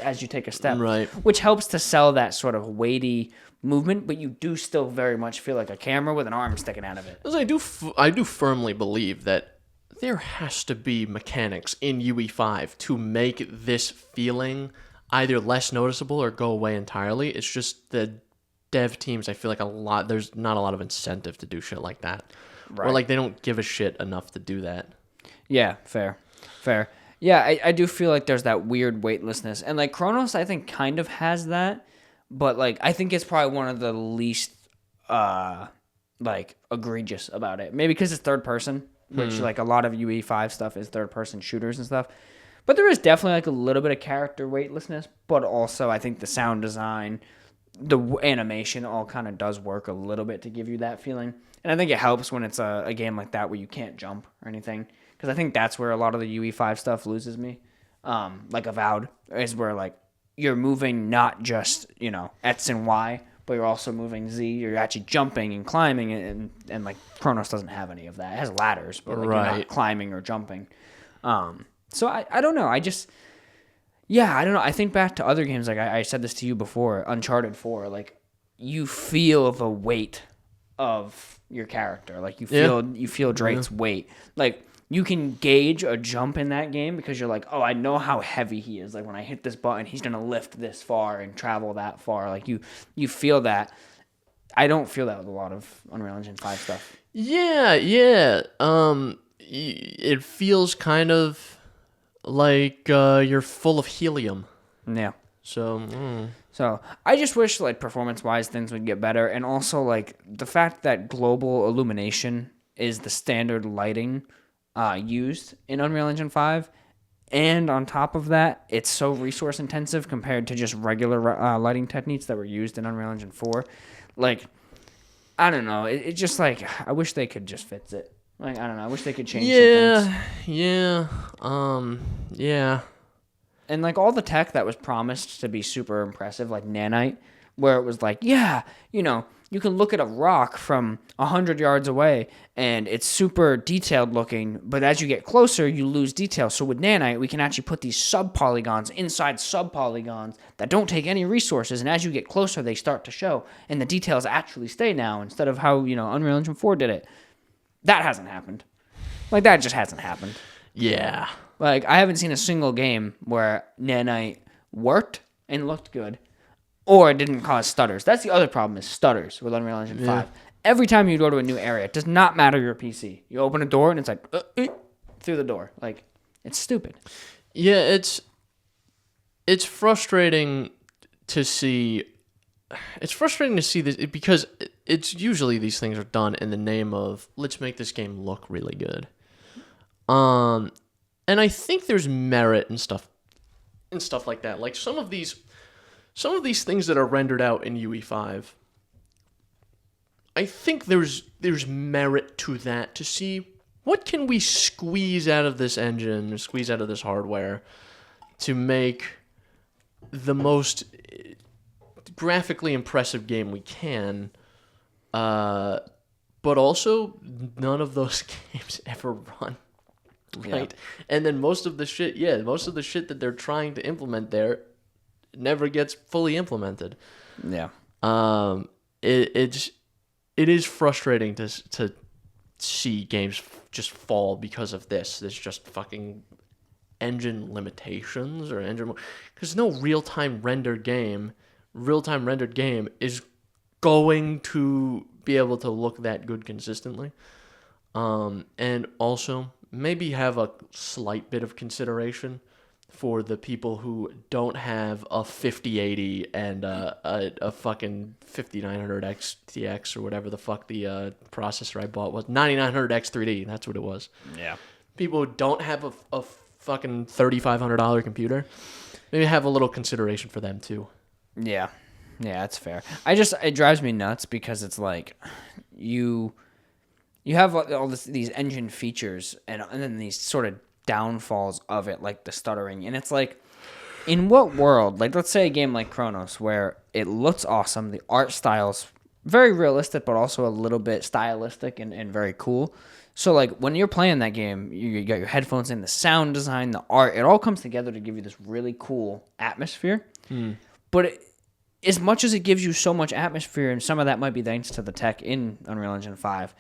as you take a step, right, which helps to sell that sort of weighty movement, but you do still very much feel like a camera with an arm sticking out of it. Because I do firmly believe that there has to be mechanics in UE5 to make this feeling either less noticeable or go away entirely. It's just the dev teams, I feel like there's not a lot of incentive to do shit like that. Right. Or like they don't give a shit enough to do that. Yeah, fair. Yeah, I do feel like there's that weird weightlessness. And like Chronos, I think kind of has that, but like I think it's probably one of the least like egregious about it. Maybe because it's third person, which like a lot of UE5 stuff is third person shooters and stuff. But there is definitely like a little bit of character weightlessness, but also I think the sound design, the animation all kind of does work a little bit to give you that feeling. And I think it helps when it's a game like that where you can't jump or anything. Because I think that's where a lot of the UE5 stuff loses me. Like Avowed is where like you're moving not just, X and Y, but you're also moving Z. You're actually jumping and climbing, and like Chronos doesn't have any of that. It has ladders, but like you're not climbing or jumping. So I don't know. I don't know. I think back to other games. Like I said this to you before, Uncharted 4. Like you feel the weight of your character. Like you feel Drake's weight. Like you can gauge a jump in that game because you're like, oh, I know how heavy he is. Like when I hit this button, he's gonna lift this far and travel that far. Like you feel that. I don't feel that with a lot of Unreal Engine 5 stuff. Yeah. It feels kind of like you're full of helium. Yeah. So I just wish like performance-wise things would get better, and also like the fact that global illumination is the standard lighting used in Unreal Engine 5, and on top of that, it's so resource intensive compared to just regular lighting techniques that were used in Unreal Engine 4. Like, I don't know. It just like I wish they could just fix it. Like I don't know. I wish they could change some things. Yeah. And like all the tech that was promised to be super impressive, like nanite, where it was like, yeah, you can look at a rock from 100 yards away and it's super detailed looking, but as you get closer, you lose detail. So with nanite, we can actually put these sub-polygons inside sub-polygons that don't take any resources, and as you get closer, they start to show, and the details actually stay now instead of how, Unreal Engine 4 did it. That hasn't happened. Like, that just hasn't happened. Yeah. Like, I haven't seen a single game where nanite worked and looked good, or it didn't cause stutters. That's the other problem, is stutters with Unreal Engine 5. Every time you go to a new area, it does not matter your PC. You open a door and it's like, through the door. Like, it's stupid. Yeah, it's frustrating to see. It's frustrating to see this because it's usually these things are done in the name of let's make this game look really good. And I think there's merit and stuff like that. Like some of these things that are rendered out in UE5, I think there's merit to that, to see what can we squeeze out of this engine, squeeze out of this hardware to make the most graphically impressive game we can, but also none of those games ever run. Right? Yeah. And then most of the shit that they're trying to implement there never gets fully implemented. Yeah. It is frustrating to see games just fall because of this. There's just fucking engine limitations or engine, because no real-time rendered game is going to be able to look that good consistently. And also maybe have a slight bit of consideration for the people who don't have a 5080 and a fucking 5900X TX or whatever the fuck the processor I bought was. 9900X 3D, that's what it was. Yeah. People who don't have a fucking $3,500 computer, maybe have a little consideration for them too. Yeah. Yeah, that's fair. It drives me nuts because it's like you have all these engine features and then these sort of downfalls of it, like the stuttering. And it's like, in what world, like let's say a game like Chronos, where it looks awesome, the art style's very realistic, but also a little bit stylistic and very cool. So like when you're playing that game, you got your headphones in, the sound design, the art, it all comes together to give you this really cool atmosphere. But as much as it gives you so much atmosphere, and some of that might be thanks to the tech in Unreal Engine 5,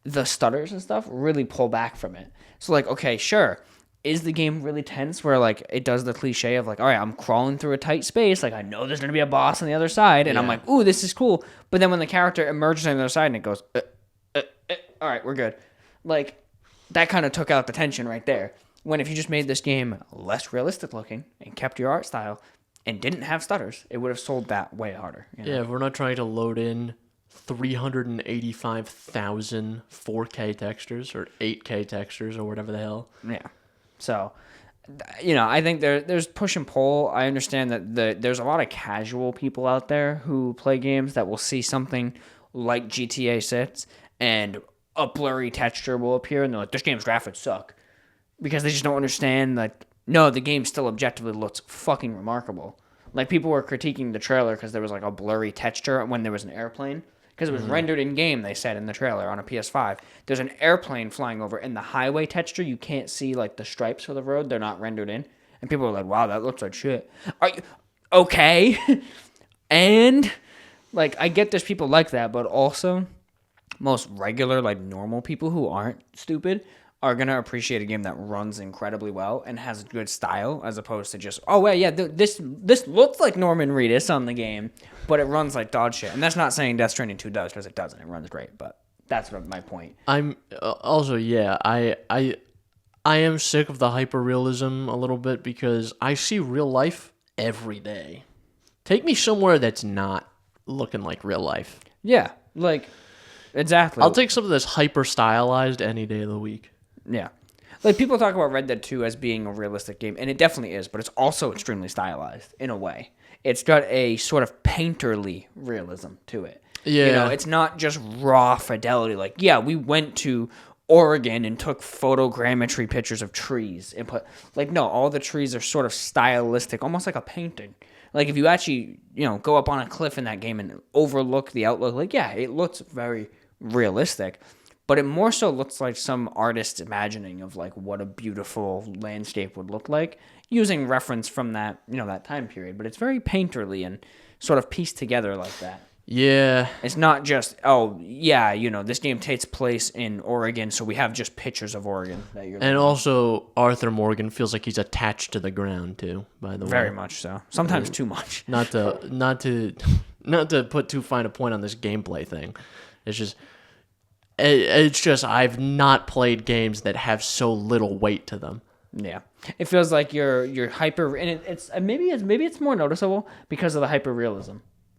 the stutters and stuff really pull back from it. So like, okay, sure, is the game really tense where like it does the cliche of like, all right, I'm crawling through a tight space, like I know there's gonna be a boss on the other side, and I'm like, ooh, this is cool. But then when the character emerges on the other side and it goes, all right, we're good. Like that kind of took out the tension right there. When if you just made this game less realistic looking and kept your art style and didn't have stutters, it would have sold that way harder. You know? Yeah, if we're not trying to load in 385,000 4K textures or 8K textures or whatever the hell. Yeah. So, I think there's push and pull. I understand that there's a lot of casual people out there who play games that will see something like GTA 6 and a blurry texture will appear and they're like, this game's graphics suck. Because they just don't understand, like, no, the game still objectively looks fucking remarkable. Like, people were critiquing the trailer because there was, like, a blurry texture when there was an airplane. Because it was rendered in-game, they said in the trailer, on a PS5. There's an airplane flying over, and the highway texture, you can't see, like, the stripes for the road. They're not rendered in. And people were like, wow, that looks like shit. Are you... Okay. And, like, I get there's people like that, but also, most regular, like, normal people who aren't stupid are going to appreciate a game that runs incredibly well and has good style as opposed to just, oh, wait, yeah, this looks like Norman Reedus on the game, but it runs like dog shit. And that's not saying Death Stranding 2 does, because it doesn't. It runs great, but that's my point. I'm also, yeah, I am sick of the hyper-realism a little bit because I see real life every day. Take me somewhere that's not looking like real life. Yeah, like, exactly. I'll take something that's hyper-stylized any day of the week. Yeah. Like, people talk about Red Dead 2 as being a realistic game, and it definitely is, but it's also extremely stylized, in a way. It's got a sort of painterly realism to it. Yeah. It's not just raw fidelity. Like, yeah, we went to Oregon and took photogrammetry pictures of trees and put... Like, no, all the trees are sort of stylistic, almost like a painting. Like, if you actually, go up on a cliff in that game and overlook the outlook, like, yeah, it looks very realistic. But it more so looks like some artist's imagining of like what a beautiful landscape would look like using reference from that, that time period. But it's very painterly and sort of pieced together like that. Yeah. It's not just, oh, yeah, this game takes place in Oregon, so we have just pictures of Oregon that you're And also, Arthur Morgan feels like he's attached to the ground too, by the way. Very much so. Sometimes too much. Not to put too fine a point on this gameplay thing. It's just I've not played games that have so little weight to them. Yeah, it feels like you're hyper, and maybe it's more noticeable because of the hyper realism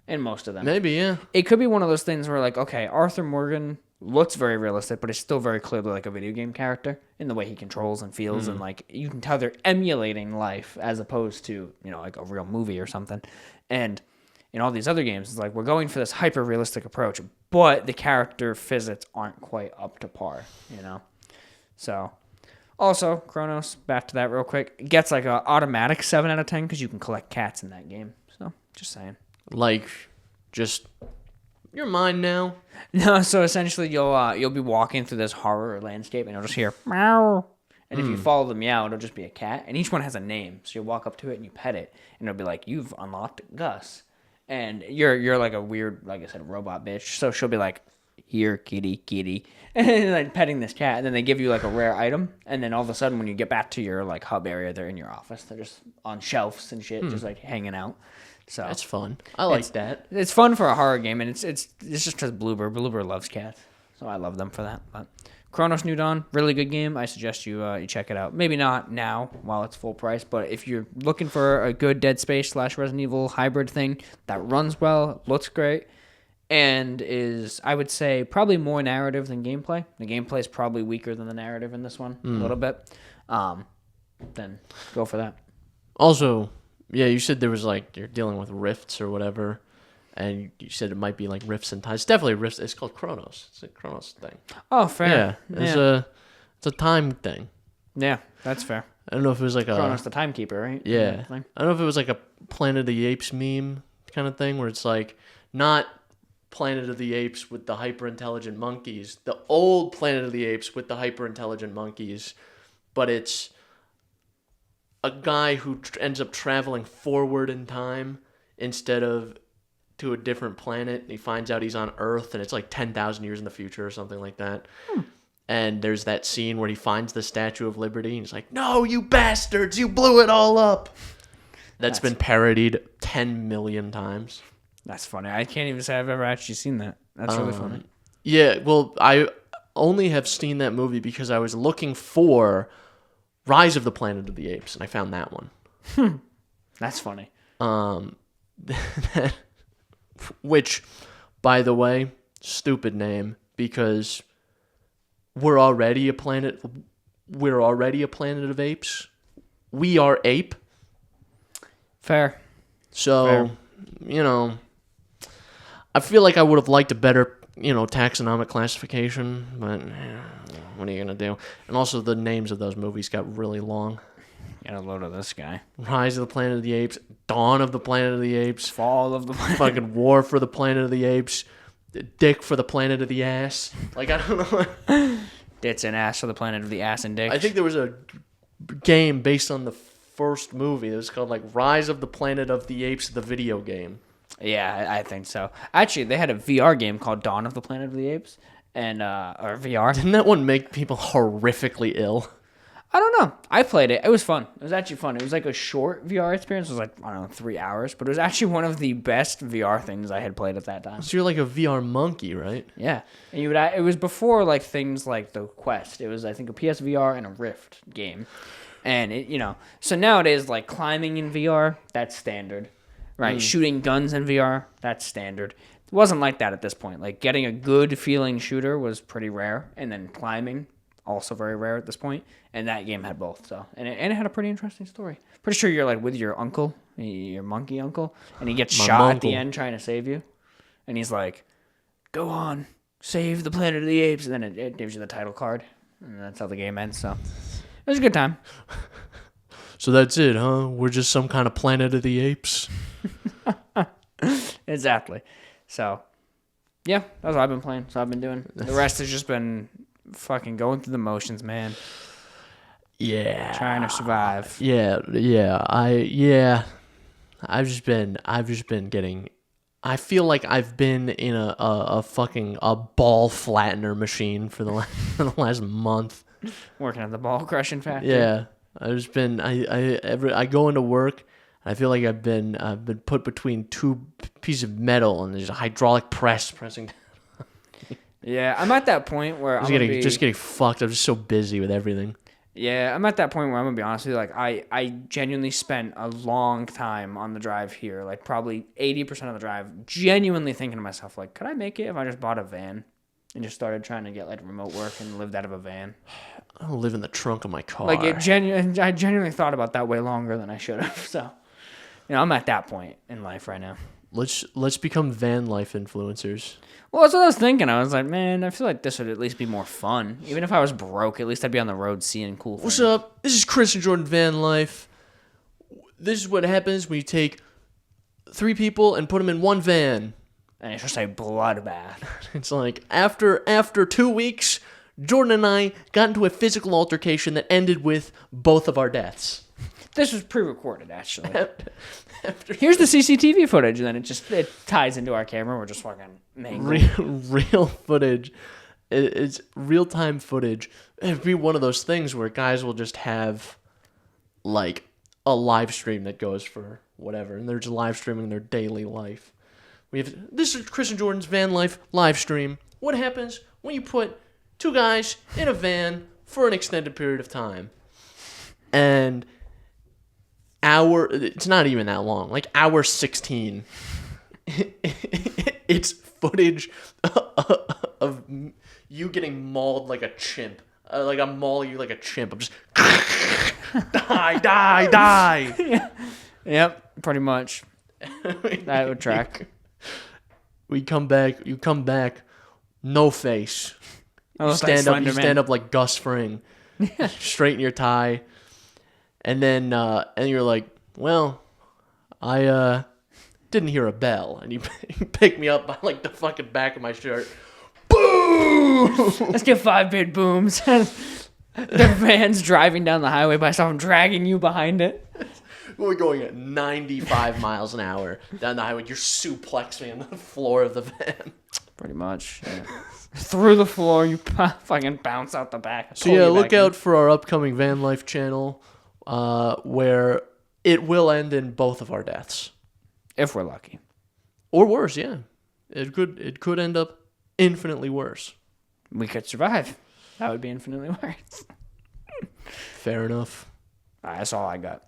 in most of them. Maybe, yeah. It could be one of those things where like, okay, Arthur Morgan looks very realistic, but it's still very clearly like a video game character in the way he controls and feels, and like you can tell they're emulating life as opposed to like a real movie or something, and. In all these other games, it's like we're going for this hyper-realistic approach, but the character physics aren't quite up to par, So, also, Chronos, back to that real quick, gets like an automatic 7 out of 10 because you can collect cats in that game. So, just saying. Like, just, you're mine now. No, so essentially you'll be walking through this horror landscape and you'll just hear, meow. And if you follow the meow, it'll just be a cat. And each one has a name. So you'll walk up to it and you pet it. And it'll be like, you've unlocked Gus. And you're like a weird, like I said, robot bitch. So she'll be like, here, kitty. And like petting this cat. And then they give you like a rare item. And then all of a sudden when you get back to your like hub area, they're in your office. They're just on shelves and shit, just like hanging out. So that's fun. I like that. It's fun for a horror game. And it's just because Bloober loves cats. So I love them for that. But Chronos New Dawn, really good game. I suggest you check it out. Maybe not now while it's full price, but if you're looking for a good Dead Space / Resident Evil hybrid thing that runs well, looks great, and is, I would say, probably more narrative than gameplay. The gameplay is probably weaker than the narrative in this one, a little bit. Then go for that. Also, yeah, you said there was like, you're dealing with rifts or whatever. And you said it might be like rifts and time. It's definitely rifts. It's called Chronos. It's a Chronos thing. Oh, fair. Yeah, it's a time thing. Yeah, that's fair. I don't know if it was like Chronos the timekeeper, right? Yeah. I don't know if it was like a Planet of the Apes meme kind of thing where it's like not Planet of the Apes with the hyper-intelligent monkeys, the old Planet of the Apes with the hyper-intelligent monkeys, but it's a guy who ends up traveling forward in time instead of to a different planet. He finds out he's on Earth, and it's like 10,000 years in the future or something like that. And there's that scene where he finds the Statue of Liberty, and he's like, "No, you bastards, you blew it all up." That's been parodied 10 million times. That's funny. I can't even say I've ever actually seen that. That's really funny. Yeah, well, I only have seen that movie because I was looking for Rise of the Planet of the Apes, and I found that one. That's funny. Which, by the way, stupid name, because we're already a planet of apes. We are ape. Fair. So, I feel like I would have liked a better, taxonomic classification, but what are you going to do? And also the names of those movies got really long. Get a load of this guy. Rise of the Planet of the Apes, Dawn of the Planet of the Apes, Fall of the Planet. Fucking War for the Planet of the Apes, Dick for the Planet of the Ass. Like, I don't know. Ditz and Ass for the Planet of the Ass and Dick. I think there was a game based on the first movie that was called, like, Rise of the Planet of the Apes, the video game. Yeah, I think so. Actually, they had a VR game called Dawn of the Planet of the Apes, and or VR. Didn't that one make people horrifically ill? I don't know. I played it. It was fun. It was actually fun. It was like a short VR experience. It was like, I don't know, 3 hours. But it was actually one of the best VR things I had played at that time. So you're like a VR monkey, right? Yeah. And it was before like things like the Quest. It was, I think, a PSVR and a Rift game. And, so nowadays, like climbing in VR, that's standard. Right? Shooting guns in VR, that's standard. It wasn't like that at this point. Like getting a good feeling shooter was pretty rare. And then climbing, also very rare at this point. And that game had both. So and it had a pretty interesting story. Pretty sure you're like with your uncle, your monkey uncle, and he gets shot at the end trying to save you. And he's like, "Go on, save the Planet of the Apes." And then it gives you the title card. And that's how the game ends. So it was a good time. So that's it, huh? We're just some kind of Planet of the Apes. Exactly. So yeah, that's what I've been playing. So I've been doing. The rest has just been fucking going through the motions, man. Yeah. Trying to survive. Yeah. I've just been getting. I feel like I've been in a fucking ball flattener machine for the last month. Working at the ball crushing factory. Yeah. I've just been. I go into work. I feel like I've been put between two pieces of metal and there's a hydraulic press pressing. Yeah, I'm at that point where I'm just getting fucked. I'm just so busy with everything. Yeah, I'm at that point where I'm gonna be honest with you. Like, I genuinely spent a long time on the drive here, like probably 80% of the drive, genuinely thinking to myself, like, could I make it if I just bought a van and just started trying to get like remote work and lived out of a van? I don't live in the trunk of my car. Like, I genuinely thought about that way longer than I should have. So, I'm at that point in life right now. Let's become van life influencers. Well, that's what I was thinking. I was like, man, I feel like this would at least be more fun. Even if I was broke, at least I'd be on the road seeing cool things. What's up? This is Chris and Jordan Van Life. This is what happens when you take 3 people and put them in one van. And it's just a bloodbath. It's like, after 2 weeks, Jordan and I got into a physical altercation that ended with both of our deaths. This was pre-recorded, actually. Here's the CCTV footage, and then it ties into our camera. We're just fucking real footage. It's real-time footage. It'd be one of those things where guys will just have, like, a live stream that goes for whatever, and they're just live streaming their daily life. This is Chris and Jordan's Van Life live stream. What happens when you put 2 guys in a van for an extended period of time? And it's not even that long, like hour 16. It's footage of you getting mauled like a chimp. Like I'm mauling you like a chimp. I'm just die. Yeah. Yep, pretty much. That would track. You come back, no face. You stand up like Gus Fring. Straighten your tie. And then you're like, well, I didn't hear a bell. And you pick me up by like the fucking back of my shirt. Boom! Let's get 5 big booms. The van's driving down the highway by someone dragging you behind it. We're going at 95 miles an hour down the highway. You're suplexing me on the floor of the van. Pretty much. Yeah. Through the floor, you fucking bounce out the back. So yeah, look out for our upcoming van life channel, where it will end in both of our deaths, if we're lucky, or worse. Yeah, it could end up infinitely worse. We could survive. That would be infinitely worse. Fair enough. That's all I got.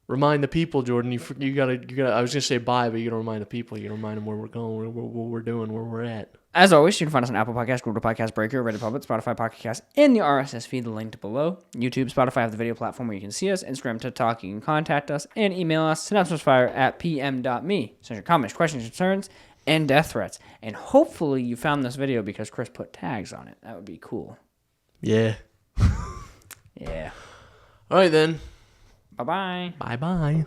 Remind the people, Jordan. You gotta. I was gonna say bye, but you gotta remind the people. You gotta remind them where we're going, what we're doing, where we're at. As always, you can find us on Apple Podcasts, Google Podcasts, Breaker, Reddit Public, Spotify Pocket Cast, and the RSS feed linked below. YouTube, Spotify have the video platform where you can see us. Instagram, TikTok, you can contact us and email us, synapsemisfire@pm.me. Send your comments, questions, concerns, and death threats. And hopefully you found this video because Chris put tags on it. That would be cool. Yeah. Yeah. All right then. Bye-bye. Bye-bye.